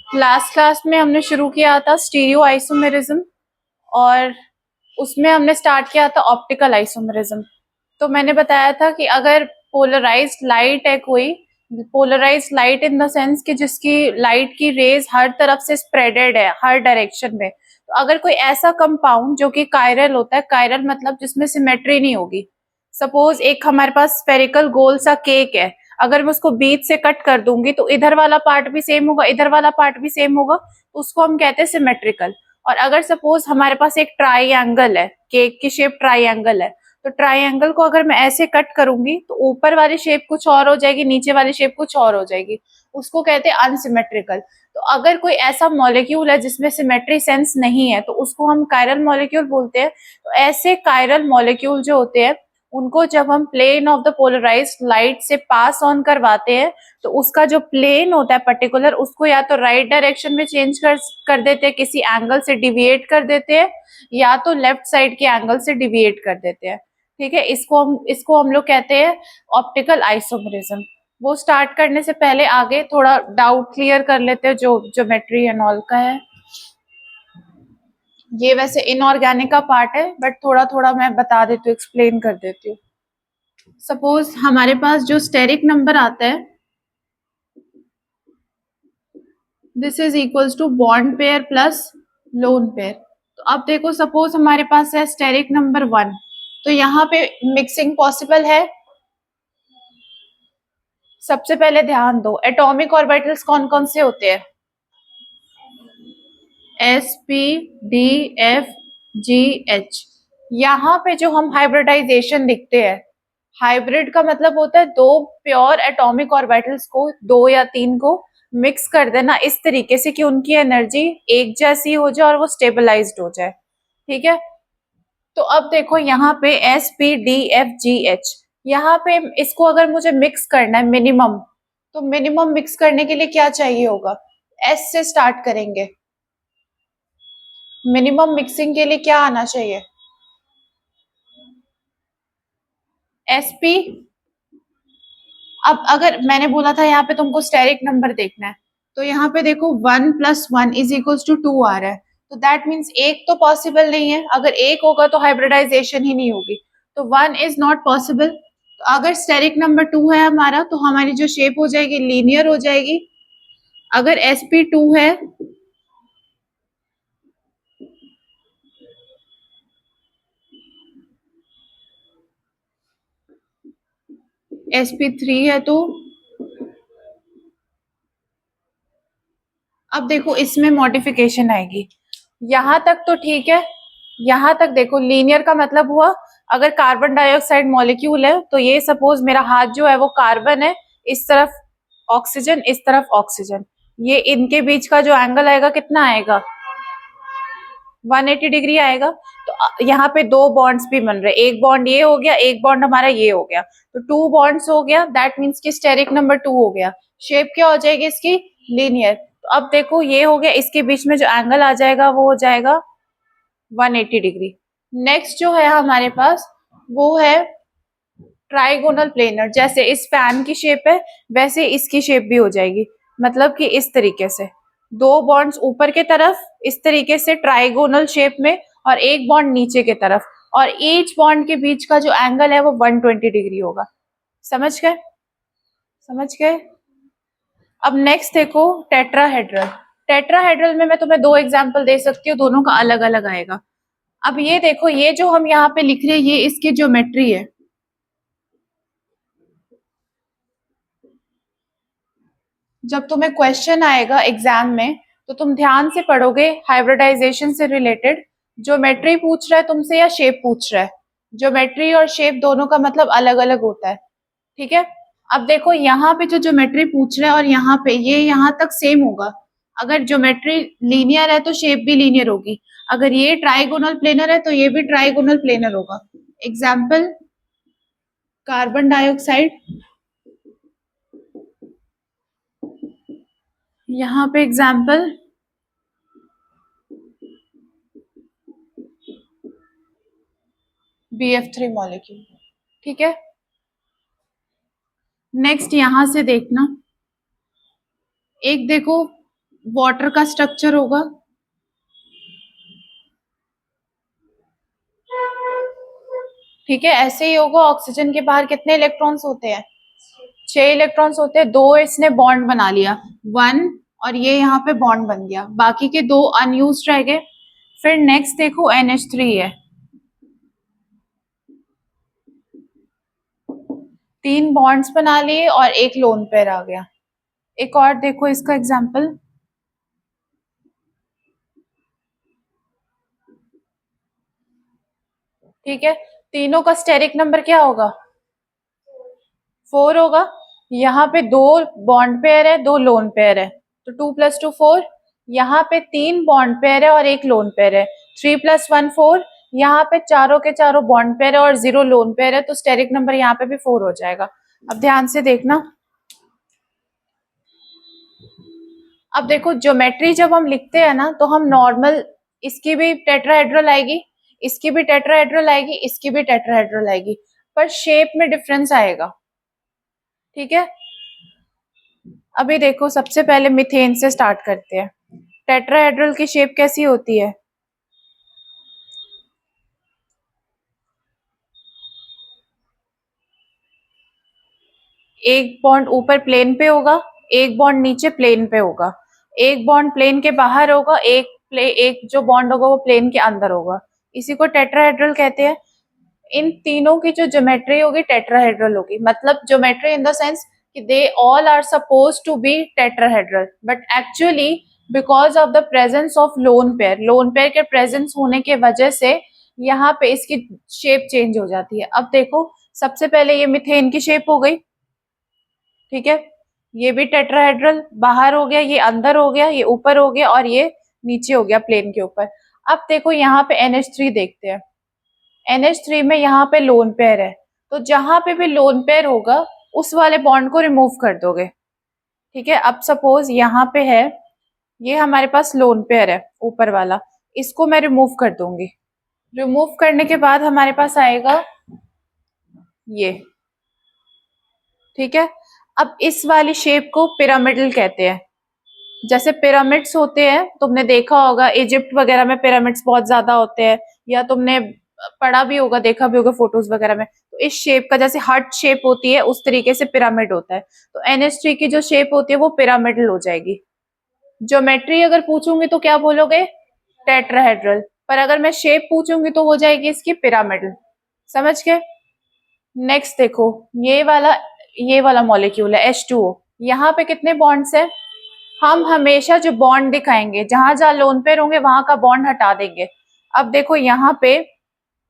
Last class में हमने शुरू किया था स्टीरियो आइसोमेरिज्म और उसमें हमने स्टार्ट किया था ऑप्टिकल आइसोमेरिज्म। तो मैंने बताया था कि अगर पोलराइज्ड लाइट है कोई, polarised light in the sense कि जिसकी लाइट की रेज हर तरफ से स्प्रेडेड है हर डायरेक्शन में, तो अगर कोई ऐसा कंपाउंड जो कि कायरल होता है, कायरल मतलब जिसमें सिमेट्री नहीं होगी, सपोज एक हमारे पास स्फेरिकल गोल सा केक है, अगर मैं उसको बीच से कट कर दूंगी तो इधर वाला पार्ट भी सेम होगा, इधर वाला पार्ट भी सेम होगा, तो उसको हम कहते हैं सिमेट्रिकल। और अगर सपोज हमारे पास एक ट्राइएंगल है, केक की शेप ट्राइएंगल है, तो ट्राइएंगल को अगर मैं ऐसे कट करूंगी तो ऊपर वाली शेप कुछ और हो जाएगी, नीचे वाली शेप कुछ और हो जाएगी, उसको कहते हैं अनसिमेट्रिकल। तो अगर कोई ऐसा मॉलिक्यूल है जिसमें सिमेट्री सेंस नहीं है तो उसको हम कायरल मॉलिक्यूल बोलते हैं। तो ऐसे कायरल मॉलिक्यूल जो होते हैं उनको जब हम plane of the polarised light से पास ऑन करवाते हैं तो उसका जो प्लेन होता है पर्टिकुलर, उसको या तो राइट डायरेक्शन में चेंज कर देते हैं, किसी एंगल से डिविएट कर देते हैं, या तो लेफ्ट साइड के एंगल से डिविएट कर देते हैं। ठीक है, इसको हम लोग कहते हैं ऑप्टिकल आइसोमेरिज्म। वो स्टार्ट करने से पहले आगे थोड़ा डाउट क्लियर कर लेते हैं जो ज्योमेट्री एंड ऑल का है। ये वैसे इनऑर्गेनिक का पार्ट है बट थोड़ा थोड़ा मैं बता देती हूँ, एक्सप्लेन कर देती हूँ। सपोज हमारे पास जो स्टेरिक नंबर आता है, this is equals to bond pair plus lone pair. तो अब देखो सपोज हमारे पास है स्टेरिक नंबर 1, तो यहाँ पे मिक्सिंग पॉसिबल है। सबसे पहले ध्यान दो एटॉमिक ऑर्बिटल्स कौन कौन से होते हैं, S P D F G H. यहाँ पे जो हम हाइब्रिडाइजेशन लिखते हैं, हाइब्रिड का मतलब होता है दो प्योर एटॉमिक ऑर्बिटल्स को, दो या तीन को मिक्स कर देना इस तरीके से कि उनकी एनर्जी एक जैसी हो जाए और वो स्टेबलाइज्ड हो जाए। ठीक है, तो अब देखो यहाँ पे S P D F G H, यहाँ पे इसको अगर मुझे मिक्स करना है मिनिमम, तो मिनिमम मिक्स करने के लिए क्या चाहिए होगा, एस से स्टार्ट करेंगे। मिनिमम मिक्सिंग के लिए क्या आना चाहिए, एसपी। अब अगर मैंने बोला था यहाँ पे तुमको स्टेरिक नंबर देखना है, तो यहाँ पे देखो 1 + 1 इज इक्वल्स टू 2 आ रहा है, तो दैट मीन्स एक तो पॉसिबल नहीं है, अगर एक होगा तो हाइब्रिडाइजेशन ही नहीं होगी, तो 1 इज नॉट पॉसिबल। तो अगर स्टेरिक नंबर 2 है हमारा, तो हमारी जो शेप हो जाएगी लीनियर हो जाएगी। अगर sp2 है, sp3 है, तो अब देखो इसमें मॉडिफिकेशन आएगी। यहां तक तो ठीक है, यहां तक देखो लीनियर का मतलब हुआ अगर कार्बन डाइऑक्साइड मॉलिक्यूल है, तो ये सपोज मेरा हाथ जो है वो कार्बन है, इस तरफ ऑक्सीजन, इस तरफ ऑक्सीजन, ये इनके बीच का जो एंगल आएगा कितना आएगा, 180 डिग्री आएगा। तो यहाँ पे दो बॉन्ड्स भी बन रहे, एक बॉन्ड ये हो गया, एक बॉन्ड हमारा ये हो गया, तो 2 बॉन्ड्स हो गया, दैट मीन्स कि स्टेरिक नंबर 2 हो गया। शेप क्या हो जाएगी इसकी, लीनियर। तो अब देखो ये हो गया, इसके बीच में जो एंगल आ जाएगा वो हो जाएगा 180 डिग्री। नेक्स्ट जो है हमारे पास वो है ट्राइगोनल प्लेनर, जैसे इस फैन की शेप है वैसे इसकी शेप भी हो जाएगी, मतलब कि इस तरीके से दो बॉन्ड्स ऊपर के तरफ इस तरीके से ट्राइगोनल शेप में, और एक बॉन्ड नीचे के तरफ, और ईच बॉन्ड के बीच का जो एंगल है वो 120 डिग्री होगा। समझ गए, समझ गए। अब नेक्स्ट देखो टेट्राहेड्रल। टेट्राहेड्रल में मैं तुम्हें दो एग्जांपल दे सकती हूँ, दोनों का अलग अलग आएगा। अब ये देखो, ये जो हम यहाँ पे लिख रहे हैं ये इसकी ज्योमेट्री है। जब तुम्हें क्वेश्चन आएगा एग्जाम में तो तुम ध्यान से पढ़ोगे, हाइब्रिडाइजेशन से रिलेटेड ज्योमेट्री पूछ रहा है तुमसे या शेप पूछ रहा है, ज्योमेट्री और शेप दोनों का मतलब अलग अलग होता है। ठीक है, अब देखो यहाँ पे जो ज्योमेट्री पूछ रहा है और यहाँ पे ये यहाँ तक सेम होगा। अगर ज्योमेट्री लीनियर है तो शेप भी लीनियर होगी, अगर ये ट्राइगोनल प्लेनर है तो ये भी ट्राइगोनल प्लेनर होगा। एग्जाम्पल कार्बन डाइऑक्साइड, यहाँ पे एग्जाम्पल BF3 मॉलिक्यूल। ठीक है, नेक्स्ट यहां से देखना, एक देखो वाटर का स्ट्रक्चर होगा, ठीक है। ऐसे ही होगा, ऑक्सीजन के बाहर कितने इलेक्ट्रॉन्स होते हैं? 6 इलेक्ट्रॉन्स होते हैं। 2 इसने बॉन्ड बना लिया, 1, और ये यहाँ पे बॉन्ड बन गया, बाकी के 2 अनयूज्ड रह गए। फिर नेक्स्ट देखो NH3 है, 3 बॉन्ड्स बना लिए और एक लोन पेयर आ गया। एक और देखो इसका एग्जांपल, ठीक है। तीनों का स्टेरिक नंबर क्या होगा? 4 होगा। यहाँ पे 2 बॉन्ड पेयर है, 2 लोन पेयर है, तो 2 + 2 4। यहाँ पे 3 बॉन्ड पेयर है और एक लोन पेयर है, 3 + 1 4। यहाँ पे चारों के चारों बॉन्ड पेयर है और 0 लोन पेयर है, तो स्टेरिक नंबर यहाँ पे भी 4 हो जाएगा। अब ध्यान से देखना। अब देखो ज्योमेट्री जब हम लिखते हैं ना, तो हम नॉर्मल, इसकी भी टेट्राहेड्रल आएगी, इसकी भी टेट्राहेड्रल आएगी, इसकी भी टेट्राहेड्रल आएगी, पर शेप में डिफरेंस आएगा, ठीक है। अभी देखो सबसे पहले मीथेन से स्टार्ट करते हैं। टेट्राहेड्रल की शेप कैसी होती है? एक बॉन्ड ऊपर प्लेन पे होगा, एक बॉन्ड नीचे प्लेन पे होगा, एक बॉन्ड प्लेन के बाहर होगा, एक जो बॉन्ड होगा वो प्लेन के अंदर होगा, इसी को टेट्राहेड्रल कहते हैं। इन तीनों की जो ज्योमेट्री होगी टेट्राहेड्रल होगी, मतलब ज्योमेट्री इन द सेंस कि they all are suppose to be tetrahedral, but actually because of the presence of lone pair के प्रेजेंस होने के वजह से यहाँ पे इसकी शेप चेंज हो जाती है। अब देखो सबसे पहले ये मिथेन की शेप हो गई, ठीक है। ये भी टेट्राहेड्रल, बाहर हो गया, ये अंदर हो गया, ये ऊपर हो गया और ये नीचे हो गया प्लेन के ऊपर। अब देखो यहाँ पे NH3 देखते हैं। NH3 में यहाँ पे लोन पेयर है, तो जहां पे भी लोन पेयर होगा उस वाले बॉन्ड को रिमूव कर दोगे, ठीक है। अब सपोज यहाँ पे है, ये हमारे पास लोन पेयर है ऊपर वाला, इसको मैं रिमूव कर दूंगी। रिमूव करने के बाद हमारे पास आएगा ये, ठीक है। अब इस वाली शेप को पिरामिडल कहते हैं। जैसे पिरामिड्स होते हैं, तुमने देखा होगा इजिप्ट वगैरह में पिरामिड्स बहुत ज्यादा होते हैं, या तुमने पढ़ा भी होगा, देखा भी होगा फोटोज वगैरह में, तो इस शेप का जैसे हार्ट शेप होती है उस तरीके से पिरामिड होता है। तो NH3 की जो शेप होती है वो पिरामिडल हो जाएगी। ज्योमेट्री अगर पूछूंगी तो क्या बोलोगे? टेट्राहेड्रल। पर अगर मैं शेप पूछूंगी तो हो जाएगी इसकी पिरामिडल। समझ गए? नेक्स्ट देखो, ये वाला मॉलिक्यूल है H2O। यहाँ पे कितने बॉन्ड्स है? हम हमेशा जो बॉन्ड दिखाएंगे, जहां जहां लोन पेयर होंगे वहां का बॉन्ड हटा देंगे। अब देखो यहाँ पे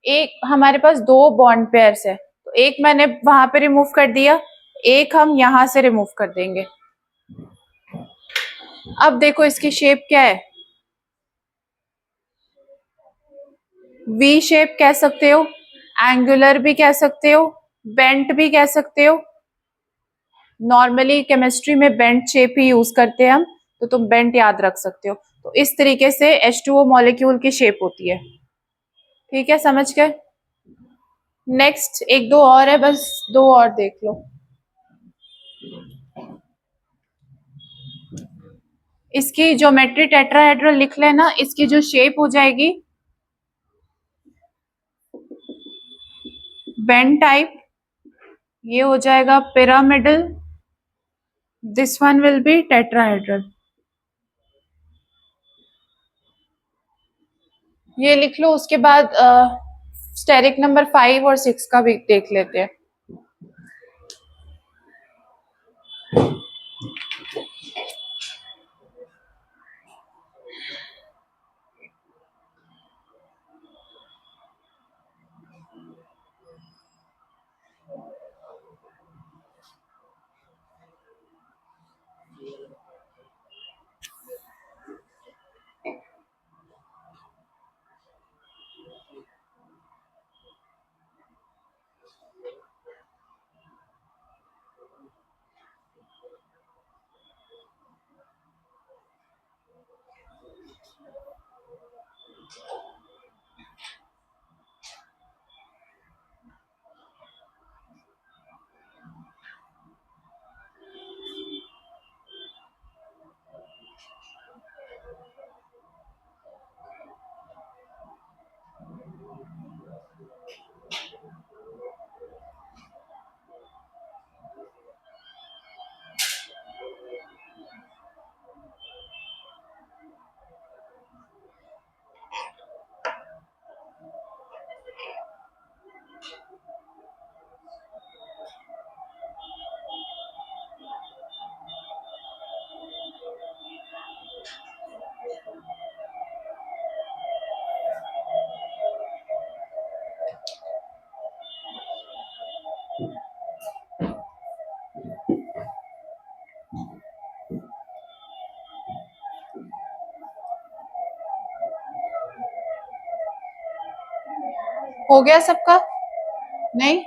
एक हमारे पास 2 बॉन्ड पेयर्स है, तो एक मैंने वहां पे रिमूव कर दिया, एक हम यहां से रिमूव कर देंगे। अब देखो इसकी शेप क्या है? वी शेप कह सकते हो, एंगुलर भी कह सकते हो, बेंट भी कह सकते हो। नॉर्मली केमिस्ट्री में बेंट शेप ही यूज करते हैं हम, तो तुम बेंट याद रख सकते हो। तो इस तरीके से H2O मॉलिक्यूल की शेप होती है, ठीक है। समझ गए? नेक्स्ट एक दो और है, बस 2 और देख लो। इसकी ज्योमेट्री टेट्राहेड्रल लिख लेना, इसकी जो शेप हो जाएगी बेंट टाइप, ये हो जाएगा pyramidal, this one will be tetrahedral. ये लिख लो। उसके बाद स्टेरिक नंबर 5 और 6 का भी देख लेते हैं। हो गया सबका? नहीं?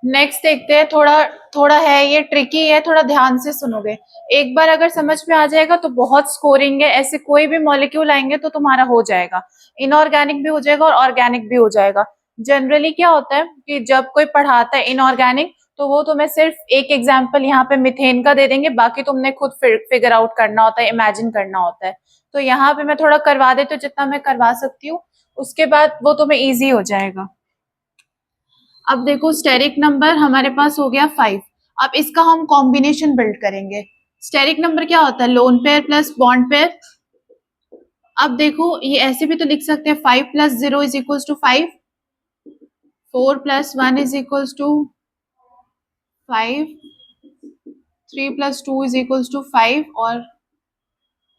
नेक्स्ट देखते हैं। थोड़ा थोड़ा है, ये ट्रिकी है, थोड़ा ध्यान से सुनोगे। एक बार अगर समझ में आ जाएगा तो बहुत स्कोरिंग है। ऐसे कोई भी मॉलिक्यूल आएंगे तो तुम्हारा हो जाएगा, इनऑर्गेनिक भी हो जाएगा और ऑर्गेनिक भी हो जाएगा। जनरली क्या होता है कि जब कोई पढ़ाता है इनऑर्गेनिक तो वो तुम्हें सिर्फ एक एग्जाम्पल यहाँ पे मिथेन का दे देंगे, बाकी तुमने खुद फिगर आउट करना होता है, इमेजिन करना होता है। तो यहाँ पे मैं थोड़ा करवा देती हूँ जितना मैं करवा सकती हूँ, उसके बाद वो तुम्हें ईजी हो जाएगा। अब देखो स्टेरिक नंबर हमारे पास हो गया 5। अब इसका हम कॉम्बिनेशन बिल्ड करेंगे। स्टेरिक नंबर क्या होता है? Lone pair plus bond pair. अब देखो ये ऐसे भी तो लिख सकते हैं, 5 plus 0 is equal to 5, 4 plus 1 is equal to 5, 3 plus 2 is equal to 5 और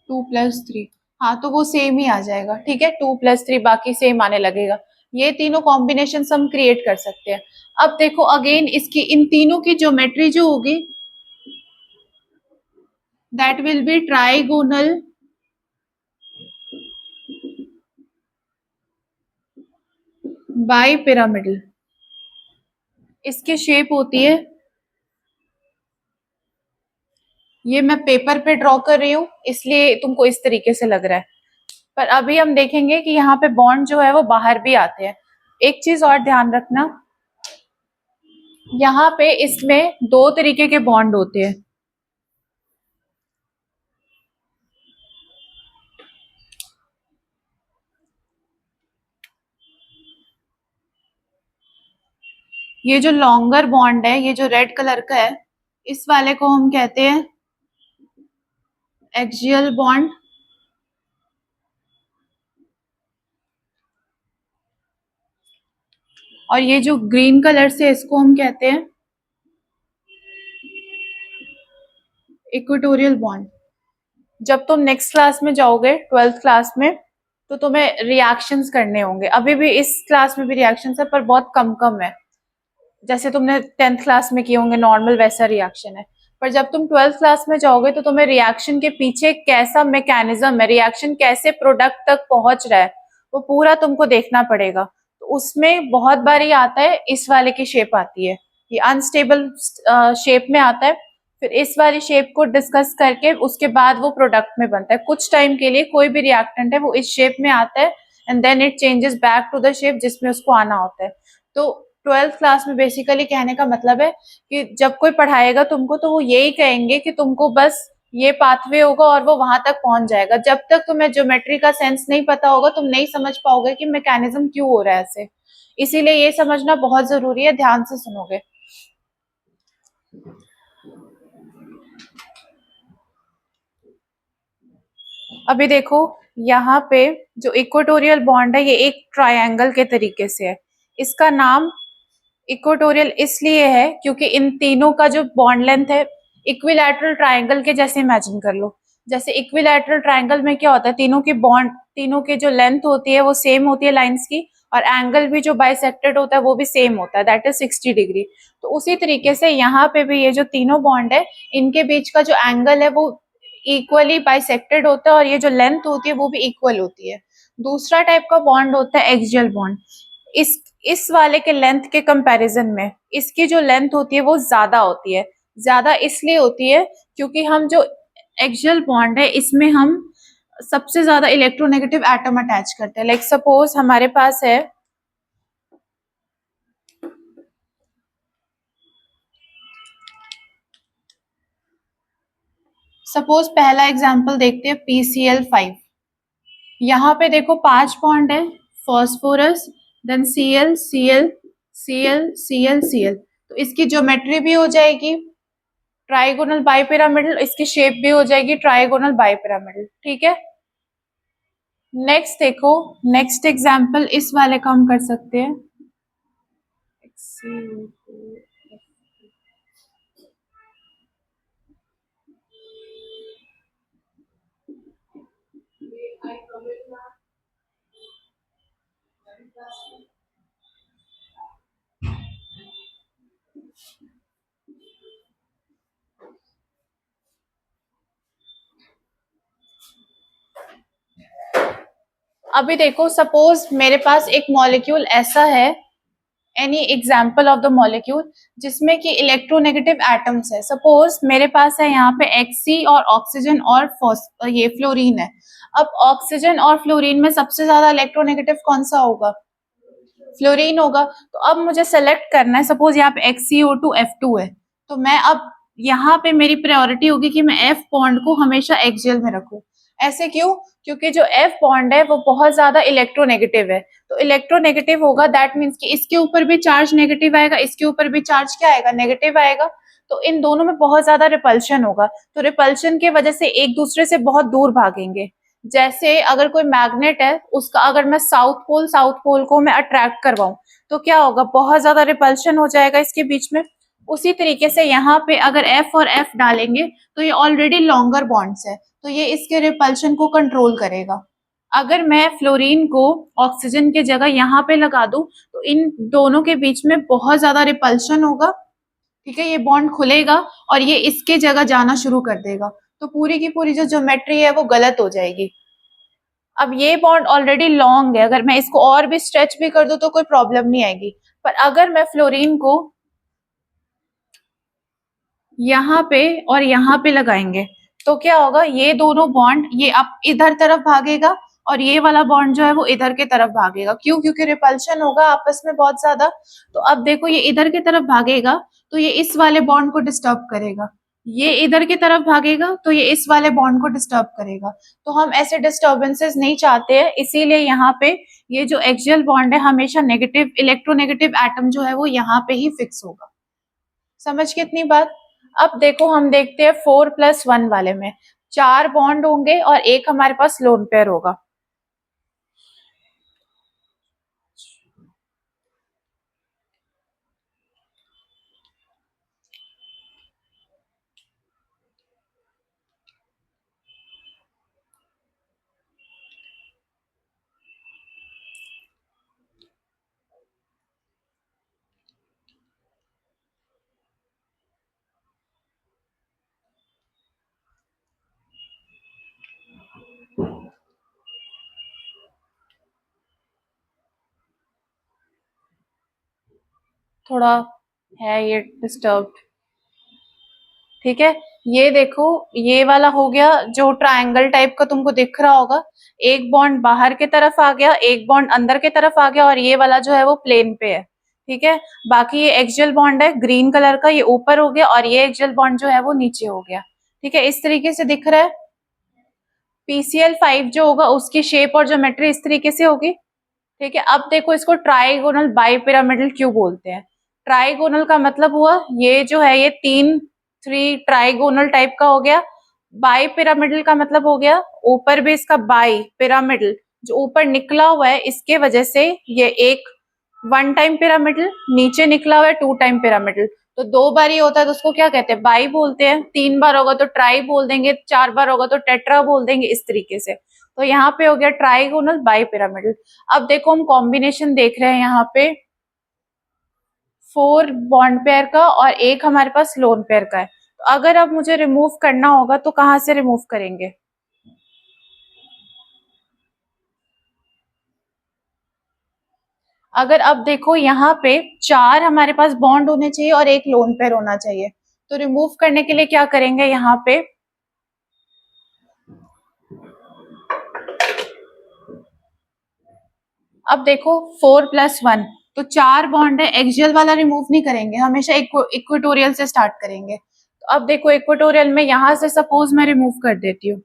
2 प्लस 3। हाँ तो वो सेम ही आ जाएगा, ठीक है, 2 प्लस 3 बाकी सेम आने लगेगा। ये तीनों कॉम्बिनेशन हम क्रिएट कर सकते हैं। अब देखो अगेन इसकी इन तीनों की ज्योमेट्री जो होगी that will be trigonal bipyramidal. इसकी शेप होती है, ये मैं पेपर पे ड्रॉ कर रही हूँ इसलिए तुमको इस तरीके से लग रहा है, पर अभी हम देखेंगे कि यहाँ पे बॉन्ड जो है वो बाहर भी आते हैं। एक चीज और ध्यान रखना, यहाँ पे इसमें दो तरीके के बॉन्ड होते हैं। ये जो लॉन्गर बॉन्ड है, ये जो रेड कलर का है, इस वाले को हम कहते हैं एक्सियल बॉन्ड। और ये जो ग्रीन कलर से, इसको हम कहते हैं इक्वेटोरियल बॉन्ड। जब तुम नेक्स्ट क्लास में जाओगे 12th क्लास में तो तुम्हें रिएक्शंस करने होंगे। अभी भी इस क्लास में भी रिएक्शंस है पर बहुत कम कम है, जैसे तुमने 10th क्लास में किए होंगे नॉर्मल वैसा रिएक्शन है। पर जब तुम 12th क्लास में जाओगे तो तुम्हें रिएक्शन के पीछे कैसा मैकेनिज्म है, रिएक्शन कैसे प्रोडक्ट तक पहुंच रहा है, वो पूरा तुमको देखना पड़ेगा। तो उसमें बहुत बार ये आता है, इस वाले की शेप आती है, ये अनस्टेबल शेप में आता है। फिर इस वाली शेप को डिस्कस करके उसके बाद वो प्रोडक्ट में बनता है। कुछ टाइम के लिए कोई भी रिएक्टेंट है वो इस शेप में आता है and then it changes back to the shape जिसमें उसको आना होता है। तो 12th क्लास में बेसिकली कहने का मतलब है कि जब कोई पढ़ाएगा तुमको तो वो यही कहेंगे कि तुमको बस ये पाथवे होगा और वो वहां तक पहुंच जाएगा। जब तक तुम्हें ज्योमेट्री का सेंस नहीं पता होगा तुम नहीं समझ पाओगे कि मैकेनिज्म क्यों हो रहा है ऐसे। इसीलिए ये समझना बहुत जरूरी है, ध्यान से सुनोगे। अभी देखो यहाँ पे जो इक्वेटोरियल बॉन्ड है ये एक ट्रायंगल के तरीके से है। इसका नाम इक्वेटोरियल इसलिए है क्योंकि इन तीनों का जो बॉन्ड लेंथ है इक्विलैटरल ट्रायंगल के जैसे इमेजिन कर लो। जैसे इक्विलैटरल ट्रायंगल में क्या होता है, तीनों की बॉन्ड, तीनों की जो लेंथ होती है वो सेम होती है लाइंस की, और एंगल भी जो बाइसेक्टेड होता है वो भी सेम होता है, दैट इज 60 डिग्री। तो उसी तरीके से यहाँ पे भी ये जो तीनों बॉन्ड है इनके बीच का जो एंगल है वो इक्वली बाइसेक्टेड होता है और ये जो लेंथ होती है वो भी इक्वल होती है। दूसरा टाइप का बॉन्ड होता है एक्सियल बॉन्ड। इस वाले के लेंथ के कंपैरिजन में इसकी जो लेंथ होती है वो ज्यादा होती है। ज्यादा इसलिए होती है क्योंकि हम जो एक्सियल बॉन्ड है इसमें हम सबसे ज्यादा इलेक्ट्रोनेगेटिव एटम अटैच करते हैं। लाइक सपोज हमारे पास है, सपोज पहला एग्जांपल देखते हैं PCl5। यहाँ पे देखो 5 बॉन्ड है, phosphorus, then Cl Cl Cl Cl Cl। तो इसकी ज्योमेट्री भी हो जाएगी ट्राइगोनल बाइपिरामिडल, इसकी शेप भी हो जाएगी ट्राइगोनल बाइपिरामिडल, ठीक है। नेक्स्ट देखो, नेक्स्ट एग्जांपल इस वाले का हम कर सकते हैं। अभी देखो, सपोज मेरे पास एक मॉलिक्यूल ऐसा है, any example of the molecule जिसमें कि इलेक्ट्रोनेगेटिव एटम्स है। सपोज मेरे पास है यहाँ पे Hc और ऑक्सीजन और ये फ्लोरीन है। अब ऑक्सीजन और फ्लोरीन में सबसे ज्यादा इलेक्ट्रोनेगेटिव कौन सा होगा? फ्लोरीन होगा। तो अब मुझे सेलेक्ट करना है, सपोज यहाँ पे HCO2F2 है, तो मैं अब यहाँ पे मेरी प्रायोरिटी होगी कि मैं F बॉन्ड को हमेशा एक्सियल में रखूं। ऐसे क्यों? क्योंकि जो F बॉन्ड है वो बहुत ज्यादा इलेक्ट्रोनेगेटिव है। तो इलेक्ट्रोनेगेटिव होगा, दैट मीन्स कि इसके ऊपर भी चार्ज नेगेटिव आएगा, इसके ऊपर भी चार्ज क्या आएगा? नेगेटिव आएगा। तो इन दोनों में बहुत ज्यादा रिपल्शन होगा। तो रिपल्शन की वजह से एक दूसरे से बहुत दूर भागेंगे। जैसे अगर कोई मैग्नेट है, उसका अगर मैं साउथ पोल को मैं अट्रैक्ट करवाऊं, तो क्या होगा? बहुत ज्यादा रिपल्शन हो जाएगा इसके बीच में। उसी तरीके से यहाँ पे अगर F और F डालेंगे तो ये ऑलरेडी लॉन्गर बॉन्ड्स है, तो ये इसके रिपल्शन को कंट्रोल करेगा। अगर मैं फ्लोरीन को ऑक्सीजन की जगह यहाँ पे लगा दूं तो इन दोनों के बीच में बहुत ज्यादा रिपल्शन होगा। ठीक है, ये बॉन्ड खुलेगा और ये इसके जगह जाना शुरू कर देगा, तो पूरी की पूरी जो ज्योमेट्री है वो गलत हो जाएगी। अब ये बॉन्ड ऑलरेडी लॉन्ग है, अगर मैं इसको और भी स्ट्रेच भी कर दूं तो कोई प्रॉब्लम नहीं आएगी। पर अगर मैं फ्लोरीन को यहाँ पे और यहाँ पे लगाएंगे तो क्या होगा? ये दोनों बॉन्ड ये अब इधर तरफ भागेगा और ये वाला बॉन्ड जो है वो इधर के तरफ भागेगा। क्यों? क्योंकि रिपल्शन होगा आपस में बहुत ज्यादा। तो अब देखो, ये इधर की तरफ भागेगा तो ये इस वाले बॉन्ड को डिस्टर्ब करेगा, ये इधर की तरफ भागेगा तो ये इस वाले बॉन्ड को डिस्टर्ब करेगा। तो हम ऐसे डिस्टर्बेंसेस नहीं चाहते हैं, इसीलिए यहाँ पे ये जो एक्सियल बॉन्ड है हमेशा नेगेटिव इलेक्ट्रोनेगेटिव एटम जो है वो यहाँ पे ही फिक्स होगा। समझ कितनी बात? अब देखो, हम देखते हैं 4+1 वाले में 4 बॉन्ड होंगे और एक हमारे पास लोन पेयर होगा। थोड़ा है ये डिस्टर्ब। ठीक है, ये देखो, ये वाला हो गया जो ट्रायंगल टाइप का तुमको दिख रहा होगा। एक बॉन्ड बाहर की तरफ आ गया, एक बॉन्ड अंदर की तरफ आ गया और ये वाला जो है वो प्लेन पे है। ठीक है, बाकी ये एक्सियल बॉन्ड है ग्रीन कलर का, ये ऊपर हो गया और ये एक्सियल बॉन्ड जो है वो नीचे हो गया। ठीक है, इस तरीके से दिख रहा है। PCl5 जो होगा उसकी शेप और ज्योमेट्री इस तरीके से होगी। ठीक है, अब देखो, इसको ट्राइगोनल बाइपिरामिडल क्यों बोलते हैं? ट्राइगोनल का मतलब हुआ ये जो है ये तीन थ्री ट्राइगोनल टाइप का हो गया। बाई पिरामिडल का मतलब हो गया ऊपर भी इसका बाई पिरामिडल जो ऊपर निकला हुआ है, इसके वजह से ये एक 1 टाइम पिरामिडल, नीचे निकला हुआ है 2 टाइम पिरामिडल। तो 2 बार ही होता है तो उसको क्या कहते हैं? बाई बोलते हैं। 3 बार होगा तो ट्राई बोल देंगे, 4 बार होगा तो टेट्रा बोल देंगे, इस तरीके से। तो यहाँ पे हो गया ट्राइगोनल बाई पिरामिडल। अब देखो, हम कॉम्बिनेशन देख रहे हैं यहाँ पे 4 बॉन्ड पेयर का और एक हमारे पास लोन पेयर का है। तो अगर अब मुझे रिमूव करना होगा तो कहाँ से रिमूव करेंगे? अगर अब देखो, यहाँ पे 4 हमारे पास बॉन्ड होने चाहिए और एक लोन पेयर होना चाहिए। तो रिमूव करने के लिए क्या करेंगे? यहाँ पे अब देखो 4+1 तो 4 बॉन्ड है, एक्सियल वाला रिमूव नहीं करेंगे, हमेशा इक्वेटोरियल से स्टार्ट करेंगे। तो अब देखो, इक्वेटोरियल में यहाँ से सपोज मैं रिमूव कर देती हूँ,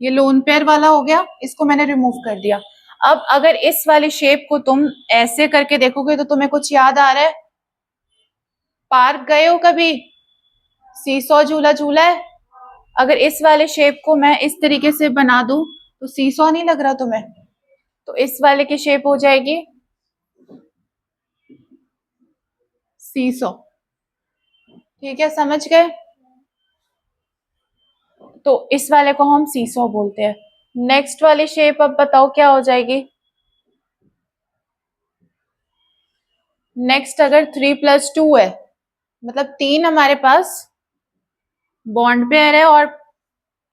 ये लोन पेयर वाला हो गया, इसको मैंने रिमूव कर दिया। अब अगर इस वाली शेप को तुम ऐसे करके देखोगे तो तुम्हें कुछ याद आ रहा है? पार्क गए हो कभी? सीसॉ झूला झूला है? अगर इस वाले शेप को मैं इस तरीके से बना दूं तो सीसॉ नहीं लग रहा तुम्हें? तो इस वाले की शेप हो जाएगी सीसॉ। ठीक है, समझ गए? तो इस वाले को हम सीसॉ बोलते हैं। नेक्स्ट वाली शेप अब बताओ क्या हो जाएगी? नेक्स्ट अगर 3+2 है, मतलब 3 हमारे पास बॉन्ड पेयर है और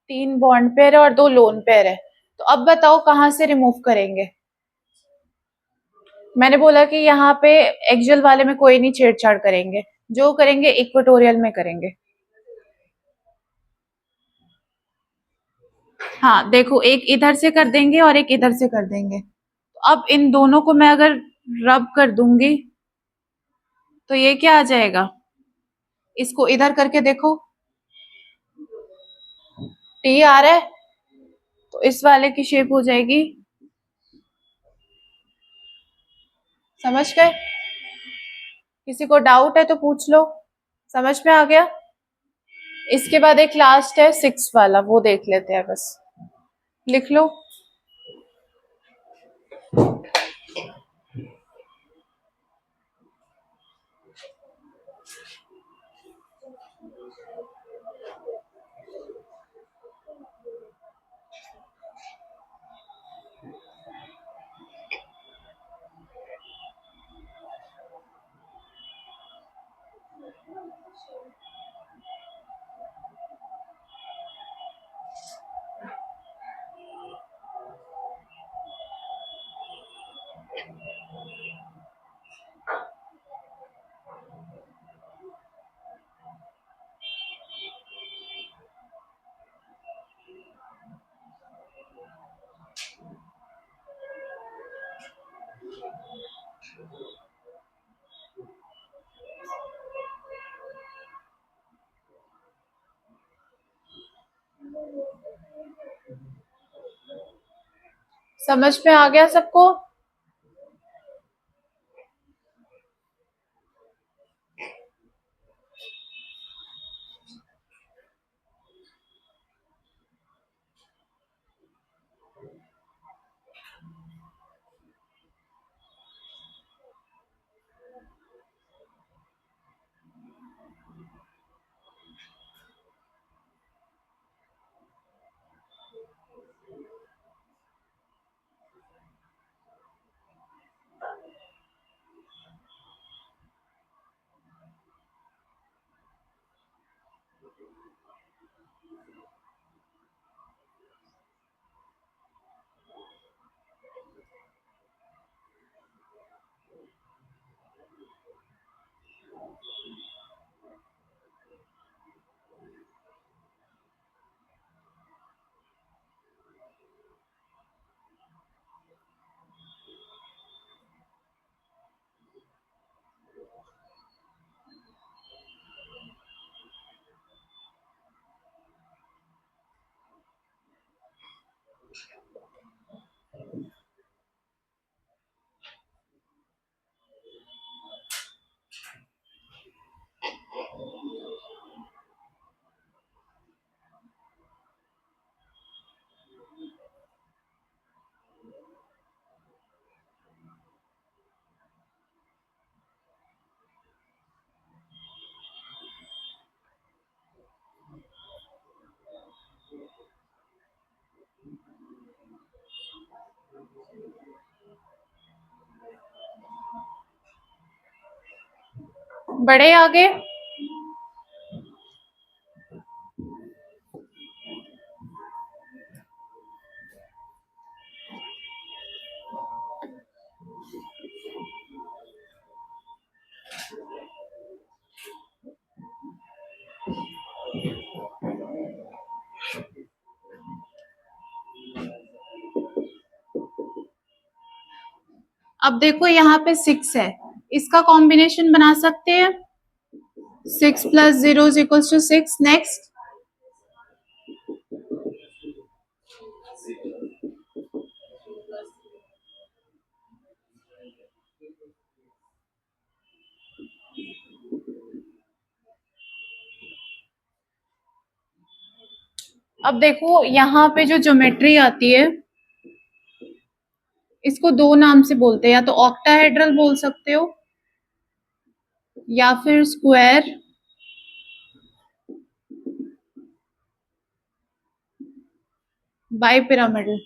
3 बॉन्ड पेयर है और 2 लोन पेयर है, तो अब बताओ कहाँ से रिमूव करेंगे? मैंने बोला कि यहाँ पे एक्सियल वाले में कोई नहीं छेड़छाड़ करेंगे, जो करेंगे इक्वेटोरियल में करेंगे। हाँ देखो, एक इधर से कर देंगे और एक इधर से कर देंगे। तो अब इन दोनों को मैं अगर रब कर दूंगी तो ये क्या आ जाएगा? इसको इधर करके देखो, टी आ रहा है, तो इस वाले की शेप हो जाएगी। समझ गए? किसी को डाउट है तो पूछ लो। समझ में आ गया? इसके बाद एक लास्ट है 6 वाला, वो देख लेते हैं बस। लिख लो। समझ में आ गया सबको? बड़े आगे। अब देखो यहाँ पे 6 है, इसका कॉम्बिनेशन बना सकते हैं। 6 + 0 = 6। नेक्स्ट। अब देखो यहाँ पे जो ज्योमेट्री आती है, इसको दो नाम से बोलते हैं, या तो ऑक्टाहेड्रल बोल सकते हो या फिर स्क्वायर बाइपिरामिडल।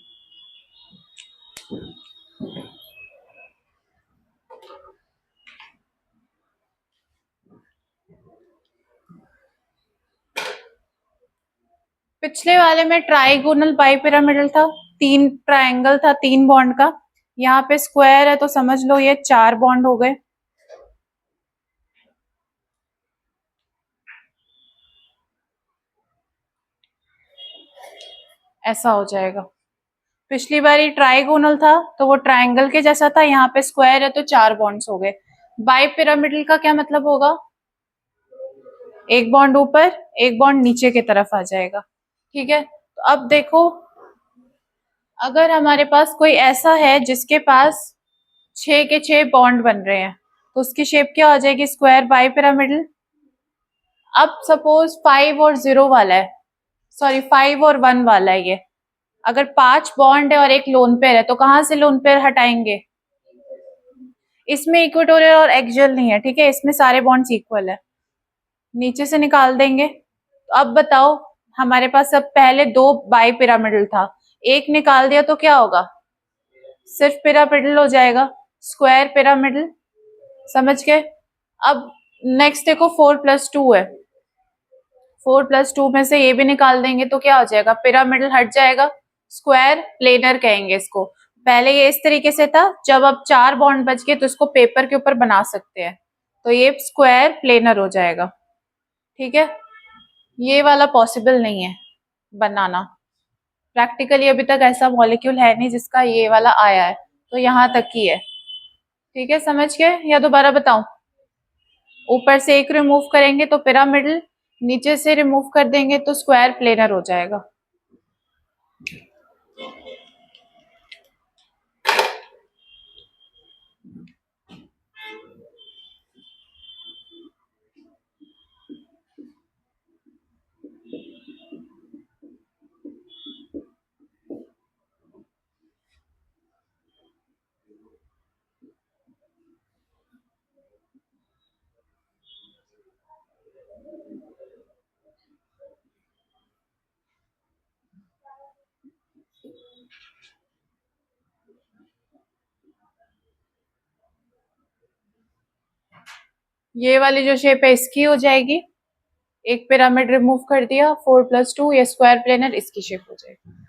पिछले वाले में ट्राइगोनल बाइपिरामिडल था, 3 ट्रायंगल था 3 बॉन्ड का, यहाँ पे स्क्वायर है तो समझ लो ये 4 बॉन्ड हो गए। ऐसा हो जाएगा। पिछली बारी ट्राइगोनल था तो वो ट्रायंगल के जैसा था, यहाँ पे स्क्वायर है तो 4 बॉन्ड्स हो गए। बाई पिरामिडल का क्या मतलब होगा? एक बॉन्ड ऊपर एक बॉन्ड नीचे की तरफ आ जाएगा। ठीक है, तो अब देखो अगर हमारे पास कोई ऐसा है जिसके पास 6 के 6 बॉन्ड बन रहे हैं तो उसकी शेप क्या हो जाएगी? Square bi pyramidal. अब सपोज 5 और 0 वाला है, सॉरी 5 और 1 वाला है ये। अगर 5 बॉन्ड है और एक लोन पेयर है तो कहाँ से लोन पेयर हटाएंगे? इसमें इक्वेटोरियल और एक्सियल नहीं है, ठीक है, इसमें सारे बॉन्ड्स इक्वल है, नीचे से निकाल देंगे। तो अब बताओ हमारे पास अब पहले 2 बाई पिरामिडल था, एक निकाल दिया तो क्या होगा? सिर्फ पिरामिडल हो जाएगा, स्क्वायर पिरामिडल। समझ गए? अब नेक्स्ट देखो 4+2 है, 4+2 में से ये भी निकाल देंगे तो क्या हो जाएगा? पिरामिडल हट जाएगा, स्क्वायर प्लेनर कहेंगे इसको। पहले ये इस तरीके से था, जब अब 4 बॉन्ड बच गए तो इसको पेपर के ऊपर बना सकते हैं, तो ये स्क्वायर प्लेनर हो जाएगा। ठीक है, ये वाला पॉसिबल नहीं है बनाना, प्रैक्टिकली अभी तक ऐसा मॉलिक्यूल है नहीं जिसका ये वाला आया है, तो यहाँ तक ही है। ठीक है, समझ गए या दोबारा बताऊं? ऊपर से एक रिमूव करेंगे तो पिरामिडल, नीचे से रिमूव कर देंगे तो स्क्वायर प्लेनर हो जाएगा। ये वाली जो शेप है इसकी हो जाएगी, एक पिरामिड रिमूव कर दिया, 4+2, ये स्क्वायर प्लेनर इसकी शेप हो जाएगी।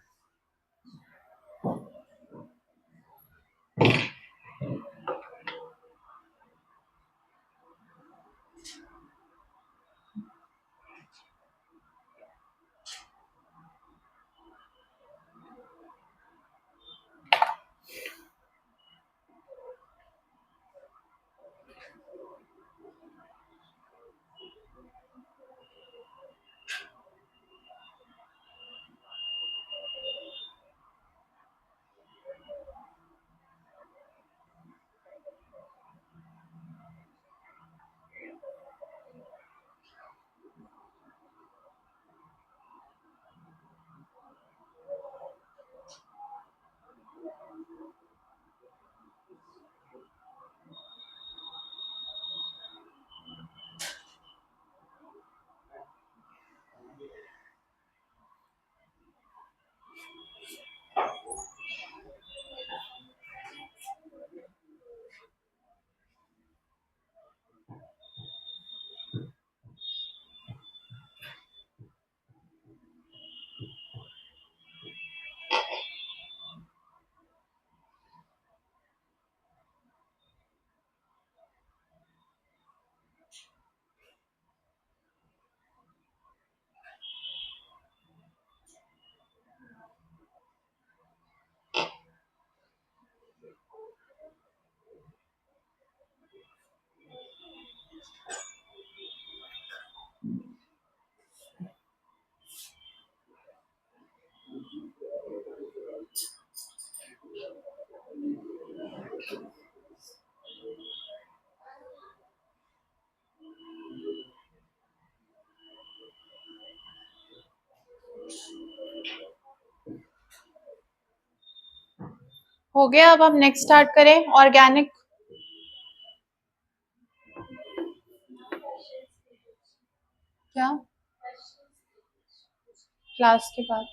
हो गया, अब हम नेक्स्ट स्टार्ट करें ऑर्गेनिक। क्या क्लास के बाद?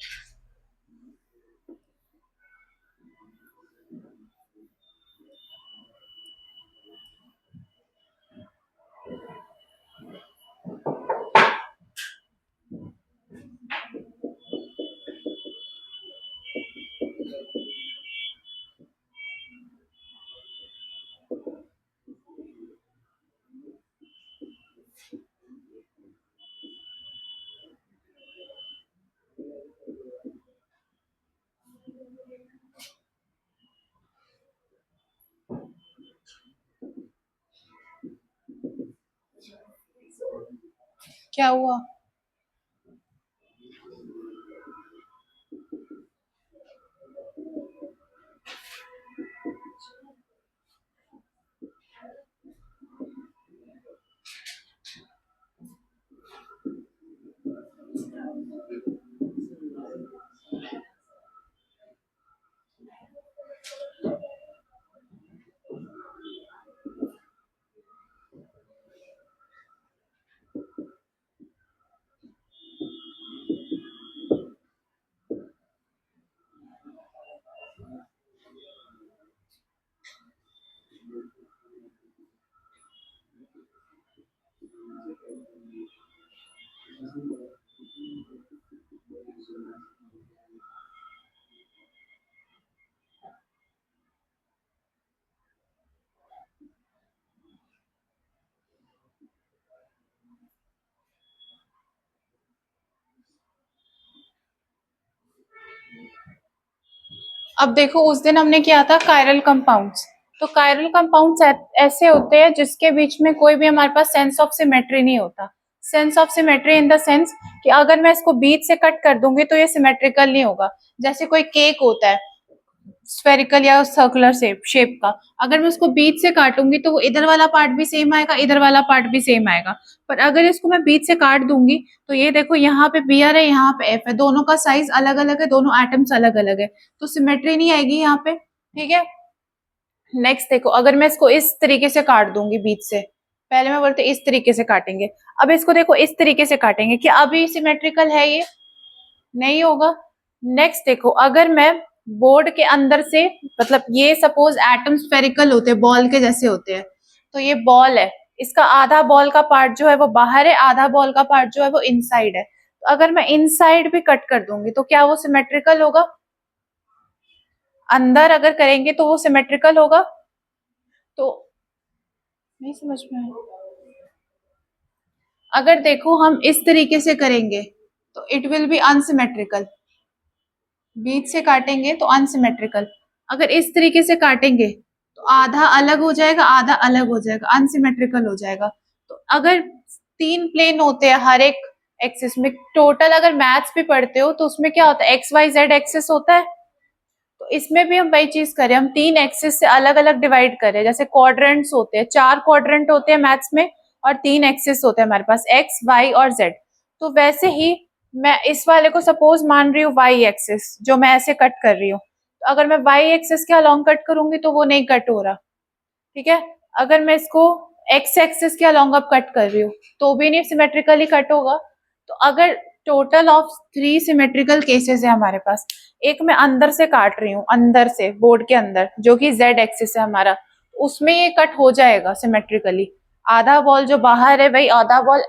क्या हुआ? अब देखो, उस दिन हमने किया था कायरल कंपाउंड्स। तो कायरल कंपाउंड्स ऐसे होते हैं जिसके बीच में कोई भी हमारे पास सेंस ऑफ सिमेट्री नहीं होता। Sense of symmetry in the sense कि अगर मैं इसको बीच से कट कर दूंगी तो ये सिमेट्रिकल नहीं होगा। जैसे कोई केक होता है स्फेरिकल या सर्कुलर शेप का, अगर मैं उसको बीच से काटूंगी तो वो इधर वाला पार्ट भी सेम आएगा, इधर वाला पार्ट भी सेम आएगा। पर अगर इसको मैं बीच से काट दूंगी तो ये देखो, यहाँ पे बी आर है, यहाँ पे एफ है, दोनों का साइज अलग अलग है, दोनों एटम्स अलग अलग है, तो सिमेट्री नहीं आएगी यहाँ पे। ठीक है, नेक्स्ट देखो, अगर मैं इसको इस तरीके से काट दूंगी बीच से, पहले मैं बोलते इस तरीके से काटेंगे, अब इसको देखो इस तरीके से काटेंगे, क्या अभी सिमेट्रिकल है? ये नहीं होगा। नेक्स्ट देखो, अगर मैं बोर्ड के अंदर से, मतलब ये सपोज एटम स्फेरिकल होते हैं, बॉल के जैसे होते हैं, तो ये बॉल है, इसका आधा बॉल का पार्ट जो है वो बाहर है, आधा बॉल का पार्ट जो है वो इनसाइड है। तो अगर मैं इनसाइड भी कट कर दूंगी तो क्या वो सिमेट्रिकल होगा? अंदर अगर करेंगे तो वो सिमेट्रिकल होगा? तो नहीं समझ में आया। अगर देखो हम इस तरीके से करेंगे तो इट विल बी अनसिमेट्रिकल, बीच से काटेंगे तो अनसिमेट्रिकल। अगर इस तरीके से काटेंगे तो आधा अलग हो जाएगा, आधा अलग हो जाएगा, अनसिमेट्रिकल हो जाएगा। तो अगर 3 प्लेन होते हैं हर एक एक्सिस में, टोटल अगर मैथ्स भी पढ़ते हो तो उसमें क्या होता है, एक्स वाई जेड एक्सिस होता है। तो इसमें भी हम वही चीज करें, हम 3 एक्सिस से अलग अलग डिवाइड करें। जैसे क्वाड्रेंट्स होते हैं, 4 क्वाड्रेंट होते हैं मैथ्स में, और 3 एक्सिस होते हैं हमारे पास, एक्स वाई और जेड। तो वैसे ही मैं इस वाले को सपोज मान रही हूँ वाई एक्सिस, जो मैं ऐसे कट कर रही हूँ, तो अगर मैं वाई एक्सिस के अलोंग कट करूंगी तो वो नहीं कट हो रहा। ठीक है, अगर मैं इसको एक्स एक्सिस के अलोंग अब कट कर रही हूँ तो भी नहीं सिमेट्रिकली कट होगा। तो अगर टोटल ऑफ 3 सिमेट्रिकल केसेस है हमारे पास, एक मैं अंदर से काट रही हूँ, अंदर से बोर्ड के अंदर, जो कि जेड एक्सिस है हमारा, उसमें ये कट हो जाएगा सिमेट्रिकली। आधा बॉल जो बाहर है वही आधा बॉल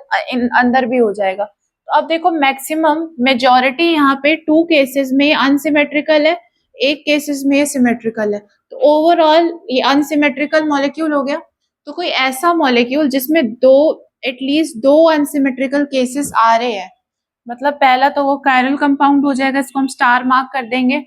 अंदर भी हो जाएगा। तो अब देखो, मैक्सिमम मेजोरिटी यहाँ पे 2 केसेस में अनसिमेट्रिकल है, एक केसेस में सिमेट्रिकल है। तो ओवरऑल ये अनसिमेट्रिकल मॉलिक्यूल हो गया। तो कोई ऐसा मॉलिक्यूल जिसमें दो, एटलीस्ट 2 अनसिमेट्रिकल केसेस आ रहे हैं, मतलब पहला तो वो कायरल कंपाउंड हो जाएगा, इसको हम स्टार मार्क कर देंगे।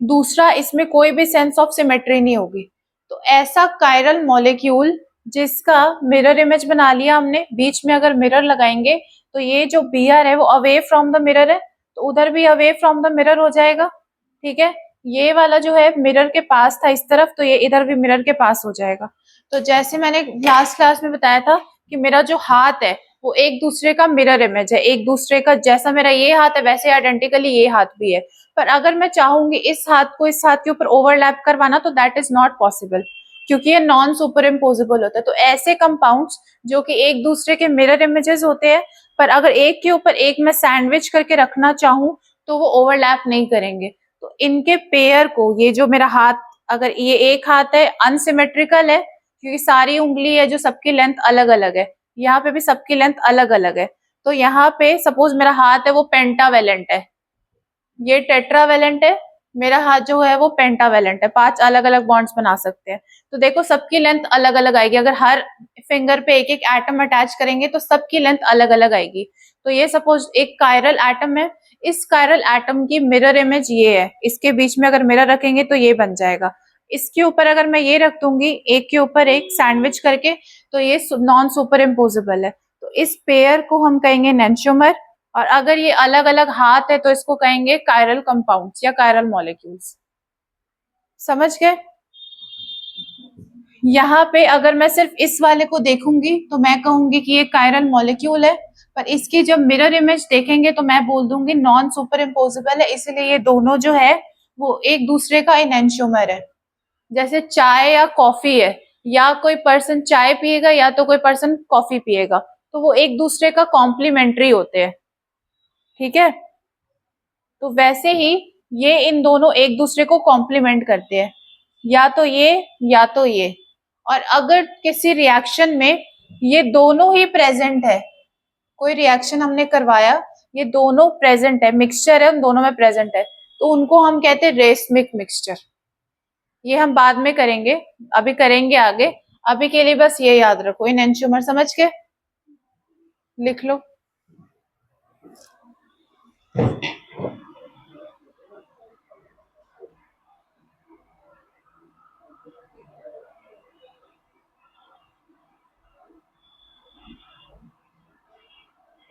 दूसरा, इसमें कोई भी सेंस ऑफ सिमेट्री नहीं होगी। तो ऐसा कायरल मॉलिक्यूल जिसका मिरर इमेज बना लिया हमने, बीच में अगर मिरर लगाएंगे तो ये जो बी आर है वो अवे फ्रॉम द मिरर है, तो उधर भी अवे फ्रॉम द मिरर हो जाएगा। ठीक है, ये वाला जो है मिरर के पास था इस तरफ, तो ये इधर भी मिरर के पास हो जाएगा। तो जैसे मैंने लास्ट क्लास में बताया था कि मेरा जो हाथ है वो एक दूसरे का मिरर इमेज है, एक दूसरे का, जैसा मेरा ये हाथ है वैसे आइडेंटिकली ये हाथ भी है। पर अगर मैं चाहूंगी इस हाथ को इस हाथ के ऊपर ओवरलैप करवाना तो दैट इज नॉट पॉसिबल, क्योंकि ये नॉन सुपर इम्पोजिबल होता है। तो ऐसे कंपाउंड्स जो कि एक दूसरे के मिरर इमेजेस होते हैं, पर अगर एक के ऊपर एक मैं सैंडविच करके रखना चाहूँ तो वो ओवरलैप नहीं करेंगे। तो इनके पेयर को, ये जो मेरा हाथ, अगर ये एक हाथ है अनसिमेट्रिकल है क्योंकि सारी उंगली है जो सबकी लेंथ अलग अलग है, यहाँ पे भी सबकी लेंथ अलग अलग है। तो यहाँ पे सपोज मेरा हाथ है वो पेंटावेलेंट है, ये टेट्रावेलेंट है, मेरा हाथ जो है वो पेंटावेलेंट है, 5 अलग अलग बॉन्ड्स बना सकते हैं। तो देखो सबकी लेंथ अलग अलग आएगी, अगर हर फिंगर पे एक एक एटम अटैच करेंगे तो सबकी लेंथ अलग अलग आएगी। तो ये सपोज एक कायरल एटम है, इस कायरल एटम की मिरर इमेज ये है, इसके बीच में अगर मिरर रखेंगे तो ये बन जाएगा। इसके ऊपर अगर मैं ये रख दूंगी एक के ऊपर एक सैंडविच करके, तो ये नॉन सुपर इम्पोजिबल है। तो इस पेयर को हम कहेंगे एनेंटियोमर, और अगर ये अलग अलग हाथ है तो इसको कहेंगे कायरल कंपाउंड्स या कायरल मॉलिक्यूल्स। समझ गए? यहाँ पे अगर मैं सिर्फ इस वाले को देखूंगी तो मैं कहूंगी कि ये कायरल मॉलिक्यूल है, पर इसकी जब मिरर इमेज देखेंगे तो मैं बोल दूंगी नॉन सुपर इम्पोजिबल है, इसलिए ये दोनों जो है वो एक दूसरे का एनेंटियोमर है। जैसे चाय या कॉफी है, या कोई पर्सन चाय पिएगा या तो कोई पर्सन कॉफी पिएगा, तो वो एक दूसरे का कॉम्प्लीमेंट्री होते हैं। ठीक है, तो वैसे ही ये इन दोनों एक दूसरे को कॉम्प्लीमेंट करते हैं, या तो ये या तो ये। और अगर किसी रिएक्शन में ये दोनों ही प्रेजेंट है, कोई रिएक्शन हमने करवाया, ये दोनों प्रेजेंट है, मिक्सचर है, उन दोनों में प्रेजेंट है, तो उनको हम कहते हैं रेसमिक मिक्सचर। ये हम बाद में करेंगे, अभी करेंगे आगे। अभी के लिए बस ये याद रखो, एनेंटियोमर समझ के लिख लो।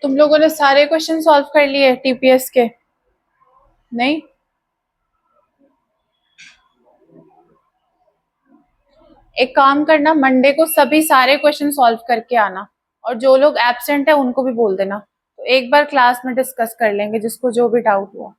तुम लोगों ने सारे क्वेश्चन सॉल्व कर लिए टीपीएस के? नहीं? एक काम करना, मंडे को सभी सारे क्वेश्चन सॉल्व करके आना, और जो लोग एब्सेंट है उनको भी बोल देना, तो एक बार क्लास में डिस्कस कर लेंगे जिसको जो भी डाउट हुआ।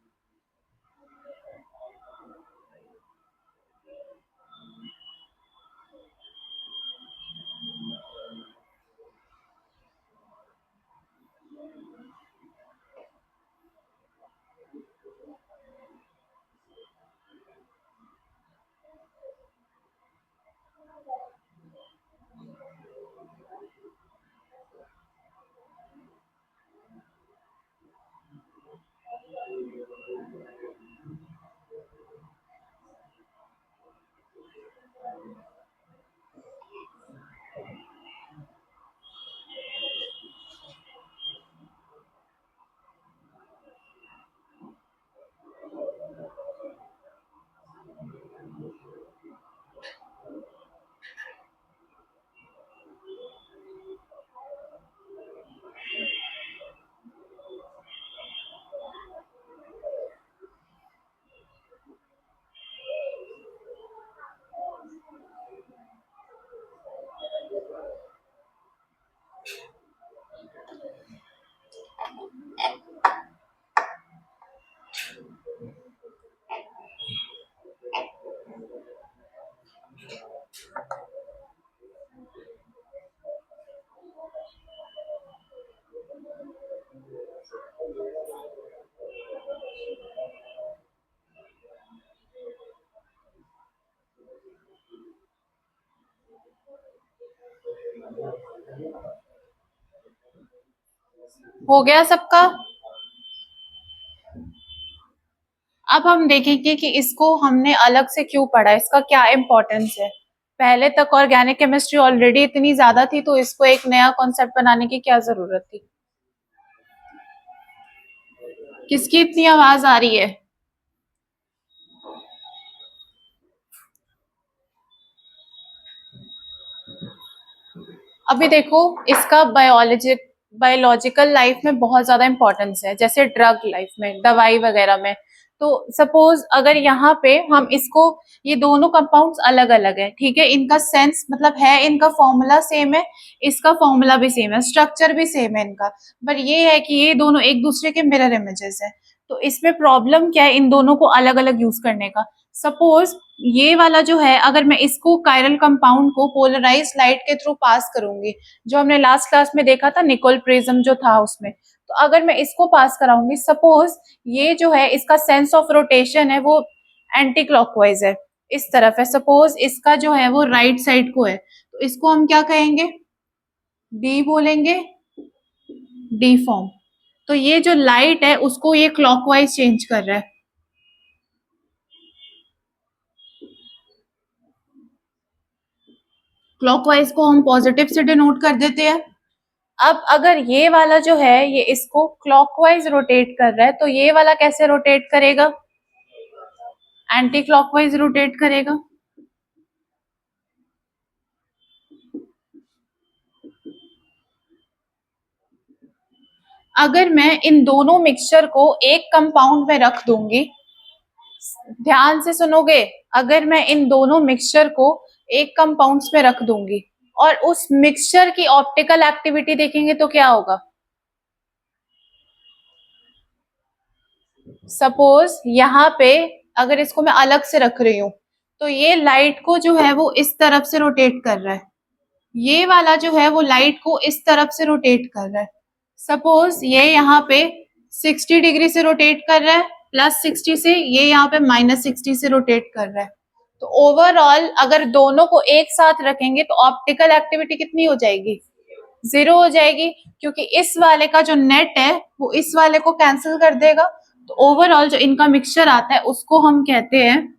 हो गया सबका? अब हम देखेंगे कि इसको हमने अलग से क्यों पढ़ा, इसका क्या इम्पोर्टेंस है। पहले तक ऑर्गेनिक केमिस्ट्री ऑलरेडी इतनी ज्यादा थी, तो इसको एक नया कॉन्सेप्ट बनाने की क्या जरूरत थी। किसकी इतनी आवाज आ रही है? अभी देखो, इसका बायोलॉजिकल लाइफ में बहुत ज्यादा इंपॉर्टेंस है, जैसे ड्रग लाइफ में, दवाई वगैरह में। तो सपोज अगर यहाँ पे हम इसको, ये दोनों कंपाउंड्स अलग अलग है, ठीक है, इनका सेंस मतलब है, इनका फॉर्मूला सेम है, इसका फॉर्मूला भी सेम है, स्ट्रक्चर भी सेम है इनका, पर ये है कि ये दोनों एक दूसरे के मिरर इमेजेस है। तो इसमें प्रॉब्लम क्या है इन दोनों को अलग अलग यूज करने का। सपोज ये वाला जो है, अगर मैं इसको कायरल कंपाउंड को पोलराइज लाइट के थ्रू पास करूंगी, जो हमने लास्ट क्लास में देखा था निकोल प्रिज्म जो था उसमें, तो अगर मैं इसको पास कराऊंगी, सपोज ये जो है इसका सेंस ऑफ रोटेशन है वो एंटी क्लॉकवाइज है, इस तरफ है, सपोज इसका जो है वो राइट साइड को है, तो इसको हम क्या कहेंगे, डी बोलेंगे, डी फॉर्म। तो ये जो लाइट है उसको ये क्लॉकवाइज चेंज कर रहा है, क्लॉकवाइज को हम पॉजिटिव से डिनोट कर देते हैं। अब अगर ये वाला जो है ये इसको क्लॉकवाइज रोटेट कर रहा है, तो ये वाला कैसे रोटेट करेगा, एंटी क्लॉकवाइज रोटेट करेगा। अगर मैं इन दोनों मिक्सचर को एक कंपाउंड में रख दूंगी, ध्यान से सुनोगे, अगर मैं इन दोनों मिक्सचर को एक कंपाउंड्स में रख दूंगी और उस मिक्सचर की ऑप्टिकल एक्टिविटी देखेंगे तो क्या होगा? सपोज यहाँ पे अगर इसको मैं अलग से रख रही हूं तो ये लाइट को जो है वो इस तरफ से रोटेट कर रहा है, ये वाला जो है वो लाइट को इस तरफ से रोटेट कर रहा है। सपोज ये यहाँ पे 60 डिग्री से रोटेट कर रहा है, +60 से, ये यहाँ पे -60 से रोटेट कर रहा है। तो ओवरऑल अगर दोनों को एक साथ रखेंगे तो ऑप्टिकल एक्टिविटी कितनी हो जाएगी? 0 हो जाएगी, क्योंकि इस वाले का जो नेट है वो इस वाले को कैंसिल कर देगा। तो ओवरऑल जो इनका मिक्सचर आता है उसको हम कहते हैं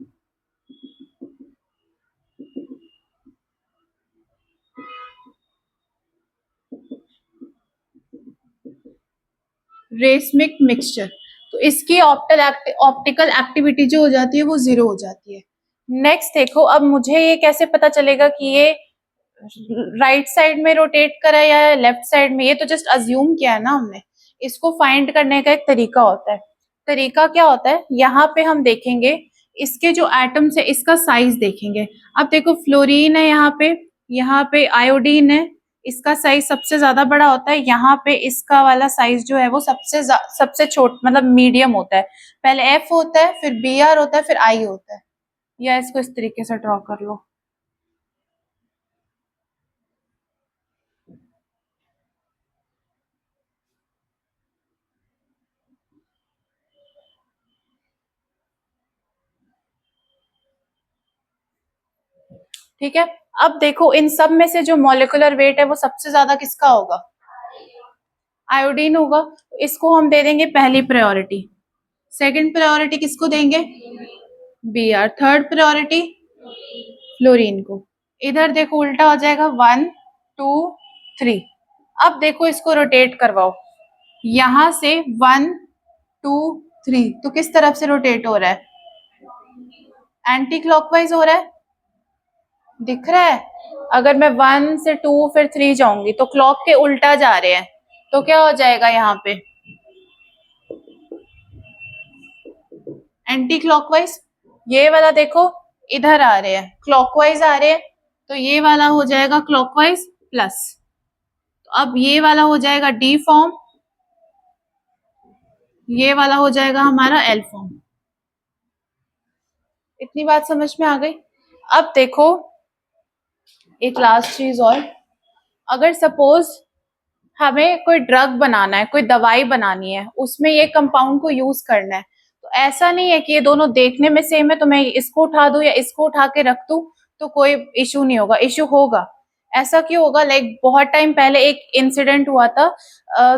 रेसमिक मिक्सचर। तो इसकी ऑप्टिकल एक्टिविटी जो हो जाती है वो 0 हो जाती है। नेक्स्ट देखो, अब मुझे ये कैसे पता चलेगा कि ये राइट साइड में रोटेट करा है या लेफ्ट साइड में? ये तो जस्ट अज्यूम किया है ना हमने। इसको फाइंड करने का एक तरीका होता है। तरीका क्या होता है? यहाँ पे हम देखेंगे इसके जो एटम्स है इसका साइज देखेंगे। अब देखो फ्लोरीन है यहाँ पे आयोडीन है, इसका साइज सबसे ज्यादा बड़ा होता है। यहाँ पे इसका वाला साइज जो है वो सबसे छोट मतलब मीडियम होता है। पहले एफ होता है, फिर बी आर होता है, फिर आई होता है। या इसको इस तरीके से ड्रॉ कर लो। ठीक है, अब देखो इन सब में से जो मॉलिक्यूलर वेट है वो सबसे ज्यादा किसका होगा? आयोडीन होगा। इसको हम दे देंगे पहली प्रायोरिटी। सेकंड प्रायोरिटी किसको देंगे? B R. Third priority fluorine को। इधर देखो उल्टा हो जाएगा, 1 2 3। अब देखो इसको रोटेट करवाओ, यहां से 1 2 3, तो किस तरफ से रोटेट हो रहा है? एंटी क्लॉकवाइज हो रहा है, दिख रहा है? अगर मैं 1 से 2 फिर 3 जाऊंगी तो क्लॉक के उल्टा जा रहे हैं, तो क्या हो जाएगा यहाँ पे? Anti clockwise. ये वाला देखो इधर आ रहे हैं, क्लॉकवाइज आ रहे हैं, तो ये वाला हो जाएगा क्लॉकवाइज प्लस। तो अब ये वाला हो जाएगा डी फॉर्म, ये वाला हो जाएगा हमारा एल फॉर्म। इतनी बात समझ में आ गई? अब देखो एक लास्ट चीज और, अगर सपोज हमें कोई ड्रग बनाना है, कोई दवाई बनानी है, उसमें ये कंपाउंड को यूज करना है, तो ऐसा नहीं है कि ये दोनों देखने में सेम है तो मैं इसको उठा दूं या इसको उठा के रख दूं तो कोई इशू नहीं होगा। इशू होगा। ऐसा क्यों होगा? लाइक बहुत टाइम पहले एक इंसिडेंट हुआ था,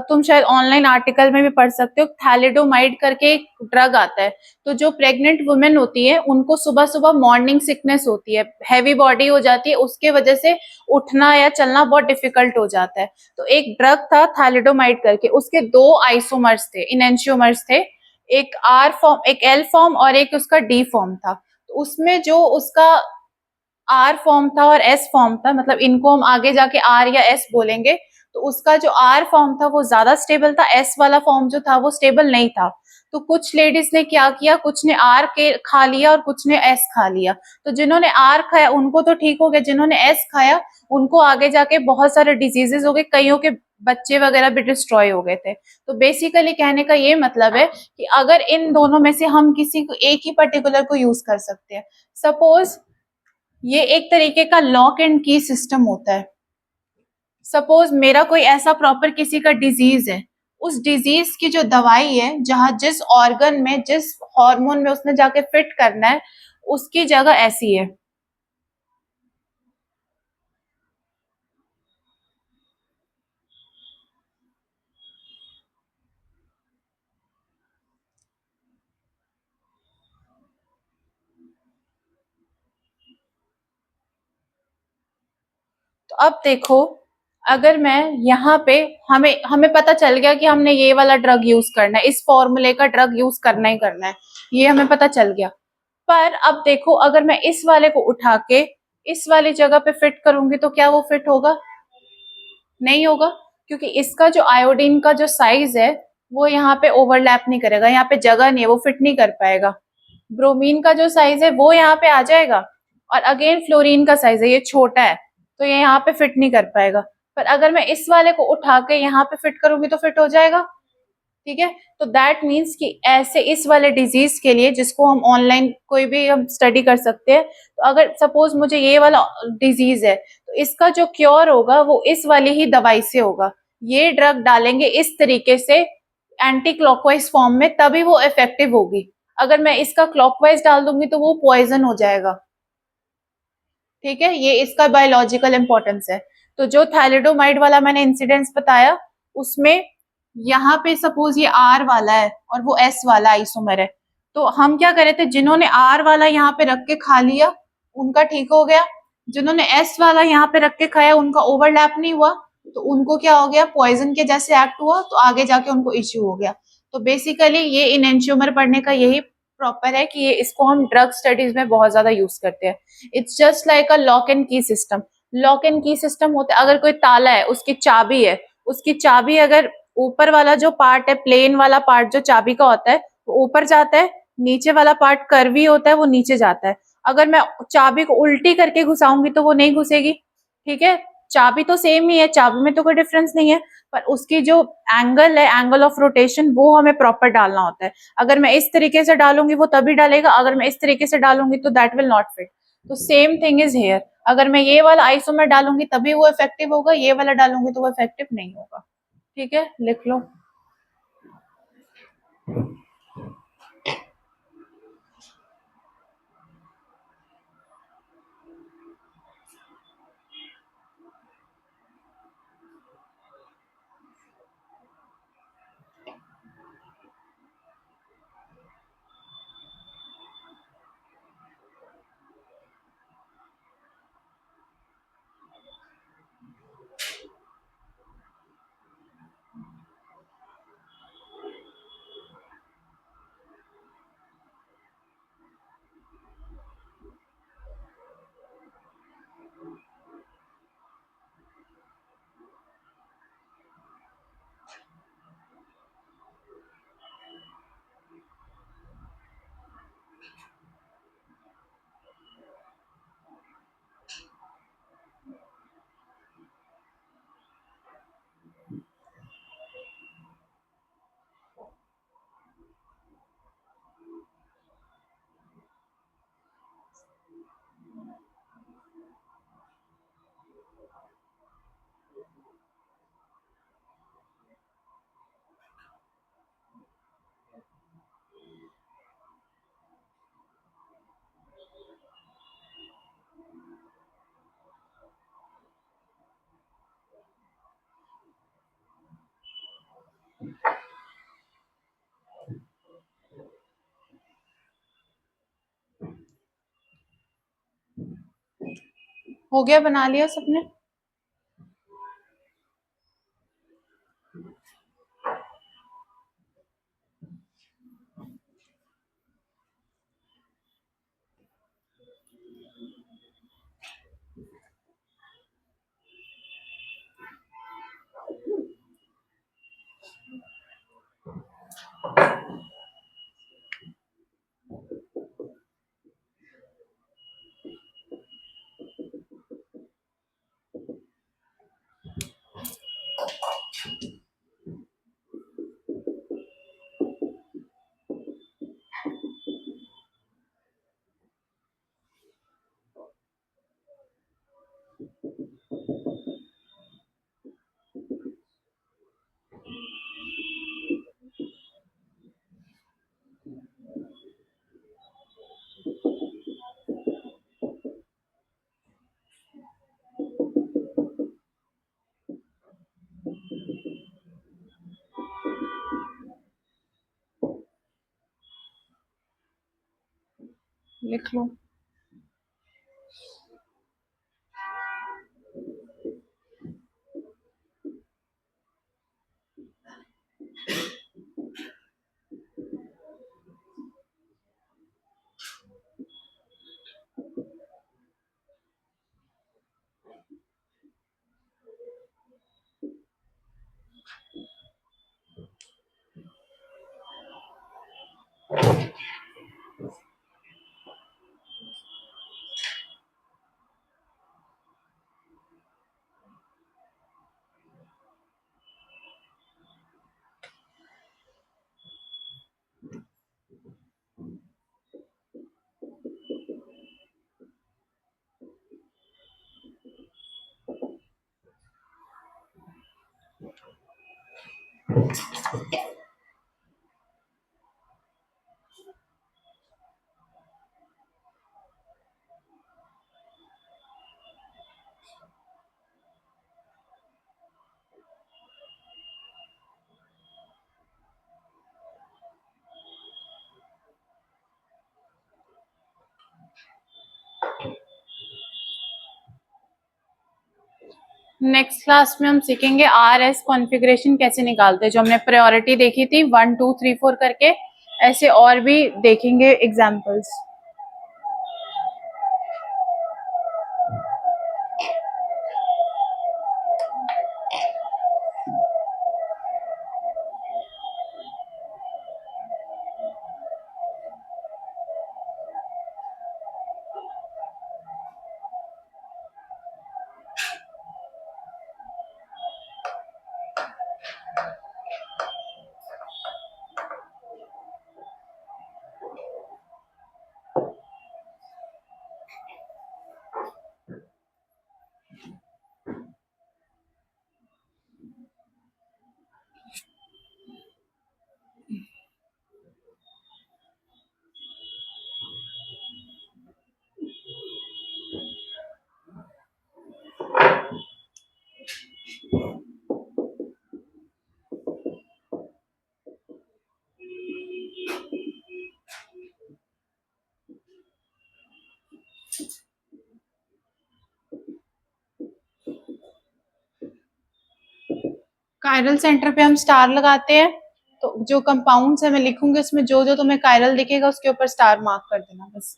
तुम शायद ऑनलाइन आर्टिकल में भी पढ़ सकते हो, थैलिडोमाइड करके एक ड्रग आता है। तो जो प्रेग्नेंट वुमेन होती है उनको सुबह सुबह मॉर्निंग सिकनेस होती है, हैवी बॉडी हो जाती है, उसके वजह से उठना या चलना बहुत डिफिकल्ट हो जाता है। तो एक ड्रग था थैलिडोमाइड करके, उसके 2 आइसोमर्स थे, इनेंशियोमर्स थे, एक आर फॉर्म, एक एल फॉर्म और एक उसका डी फॉर्म था। तो उसमें जो उसका आर फॉर्म था और एस फॉर्म था, मतलब इनको हम आगे जाके आर या एस बोलेंगे, तो उसका जो आर फॉर्म था वो ज्यादा स्टेबल था, एस वाला फॉर्म जो था वो स्टेबल नहीं था। तो कुछ लेडीज ने क्या किया, कुछ ने आर के खा लिया और कुछ ने एस खा लिया। तो जिन्होंने आर खाया उनको तो ठीक हो गया, जिन्होंने एस खाया उनको आगे जाके बहुत सारे डिजीजेस हो गए, कईयों के बच्चे वगैरह भी डिस्ट्रॉय हो गए थे। तो बेसिकली कहने का ये मतलब है कि अगर इन दोनों में से हम किसी को एक ही पर्टिकुलर को यूज कर सकते हैं। सपोज ये एक तरीके का लॉक एंड की सिस्टम होता है। सपोज मेरा कोई ऐसा प्रॉपर किसी का डिजीज है, उस डिजीज की जो दवाई है, जहां जिस ऑर्गन में जिस हार्मोन में उसने जाके फिट करना है, उसकी जगह ऐसी है। तो अब देखो, अगर मैं यहाँ पे, हमें हमें पता चल गया कि हमने ये वाला ड्रग यूज करना है, इस फॉर्मूले का ड्रग यूज करना ही करना है, ये हमें पता चल गया। पर अब देखो अगर मैं इस वाले को उठा के इस वाली जगह पे फिट करूंगी तो क्या वो फिट होगा? नहीं होगा। क्योंकि इसका जो आयोडीन का जो साइज है वो यहाँ पे ओवरलैप नहीं करेगा, यहाँ पे जगह नहीं है, वो फिट नहीं कर पाएगा। ब्रोमीन का जो साइज है वो यहाँ पे आ जाएगा, और अगेन फ्लोरीन का साइज है, ये छोटा है तो ये यहाँ पे फिट नहीं कर पाएगा। पर अगर मैं इस वाले को उठा के यहाँ पे फिट करूंगी तो फिट हो जाएगा। ठीक है, तो दैट मीन्स कि ऐसे इस वाले डिजीज के लिए, जिसको हम ऑनलाइन कोई भी हम स्टडी कर सकते हैं, तो अगर सपोज मुझे ये वाला डिजीज है तो इसका जो क्योर होगा वो इस वाली ही दवाई से होगा। ये ड्रग डालेंगे इस तरीके से एंटी क्लॉकवाइज फॉर्म में, तभी वो इफेक्टिव होगी। अगर मैं इसका क्लॉकवाइज डाल दूंगी तो वो पॉइजन हो जाएगा। ठीक है, ये इसका बायोलॉजिकल इंपॉर्टेंस है। तो जो थैलिडोमाइड वाला मैंने इंसिडेंस बताया, उसमें यहाँ पे सपोज ये आर वाला है और वो एस वाला आइसोमर है, तो हम क्या करे थे, जिन्होंने आर वाला यहाँ पे रख के खा लिया उनका ठीक हो गया, जिन्होंने एस वाला यहाँ पे रख के खाया उनका ओवरलैप नहीं हुआ, तो उनको क्या हो गया, पॉइजन के जैसे एक्ट हुआ, तो आगे जाके उनको इश्यू हो गया। तो बेसिकली ये इनेंशियोमर पढ़ने का यही प्रॉपर है कि ये इसको हम ड्रग स्टडीज में बहुत ज्यादा यूज करते हैं। It's just like a lock and की सिस्टम। लॉक एंड की सिस्टम होता है, अगर कोई ताला है उसकी चाबी है, उसकी चाबी अगर ऊपर वाला जो पार्ट है, प्लेन वाला पार्ट जो चाबी का होता है वो ऊपर जाता है, नीचे वाला पार्ट कर्वी होता है वो नीचे जाता है। अगर मैं चाबी को उल्टी करके घुसाऊंगी तो वो नहीं घुसेगी। ठीक है, चाबी तो सेम ही है, चाबी में तो कोई डिफरेंस नहीं है, पर उसकी जो एंगल है, एंगल ऑफ रोटेशन, वो हमें प्रॉपर डालना होता है। अगर मैं इस तरीके से डालूंगी वो तभी डालेगा, अगर मैं इस तरीके से डालूंगी तो दैट विल नॉट फिट। तो सेम थिंग इज हेयर, अगर मैं ये वाला आइसोमर डालूंगी तभी वो इफेक्टिव होगा, ये वाला डालूंगी तो वो इफेक्टिव नहीं होगा। ठीक है, लिख लो। हो गया, बना लिया सबने? लिख लो। नेक्स्ट क्लास में हम सीखेंगे आर एस कॉन्फ़िगरेशन कैसे निकालते हैं, जो हमने प्रायोरिटी देखी थी 1 2 3 4 करके, ऐसे और भी देखेंगे एग्जांपल्स। कायरल सेंटर पे हम स्टार लगाते हैं, तो जो कंपाउंड्स है मैं लिखूंगी, उसमें जो जो तुम्हें कायरल दिखेगा उसके ऊपर स्टार मार्क कर देना बस।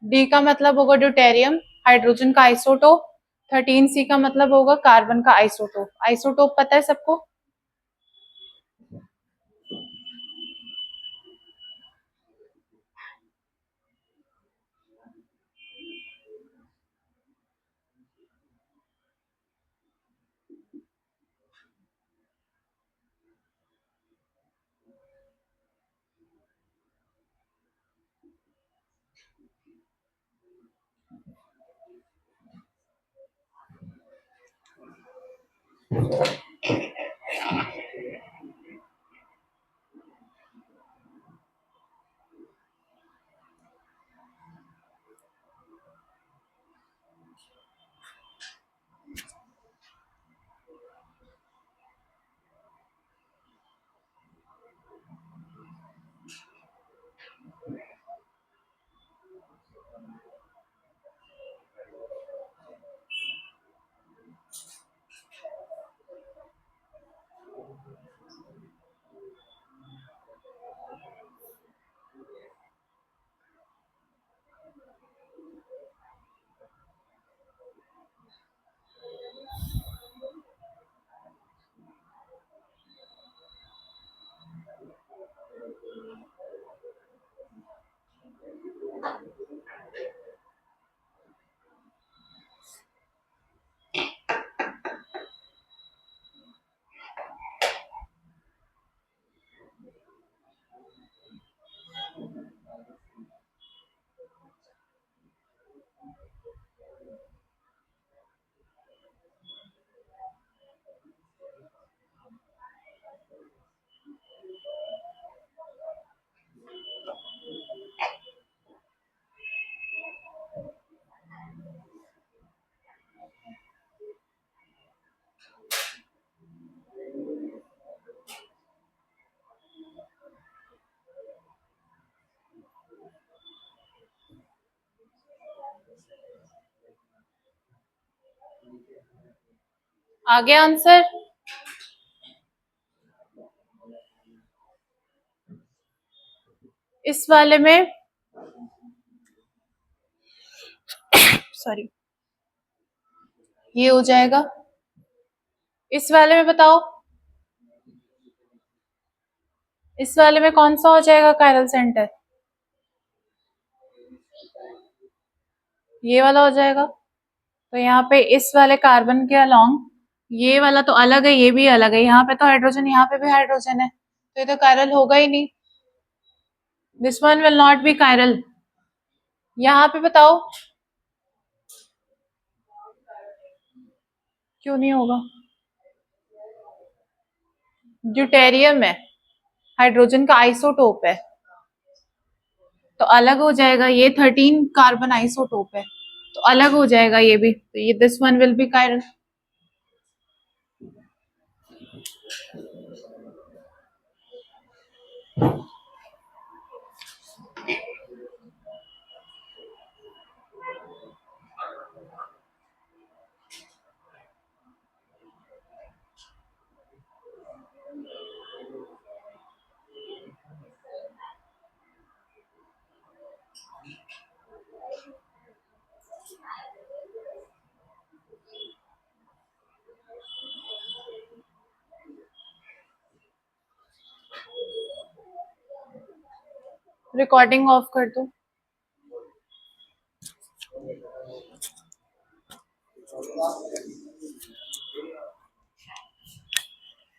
डी का मतलब होगा ड्यूटेरियम, हाइड्रोजन का आइसोटोप। 13 सी का मतलब होगा कार्बन का आइसोटोप। आइसोटोप पता है सबको? आ गया आंसर? इस वाले में सॉरी, ये हो जाएगा। इस वाले में बताओ, इस वाले में कौन सा हो जाएगा कायरल सेंटर? ये वाला हो जाएगा। तो यहाँ पे इस वाले कार्बन के अलोंग ये वाला तो अलग है, ये भी अलग है। यहाँ पे तो हाइड्रोजन, यहाँ पे भी हाइड्रोजन है, तो ये तो कायरल होगा ही नहीं। This one will not be chiral. यहाँ पे बताओ क्यों नहीं होगा? ड्यूटेरियम है, हाइड्रोजन का आइसोटोप है, तो अलग हो जाएगा। ये 13 कार्बन आइसोटोप है, तो अलग हो जाएगा ये भी। तो ये this one will be chiral. Recording of कर दो।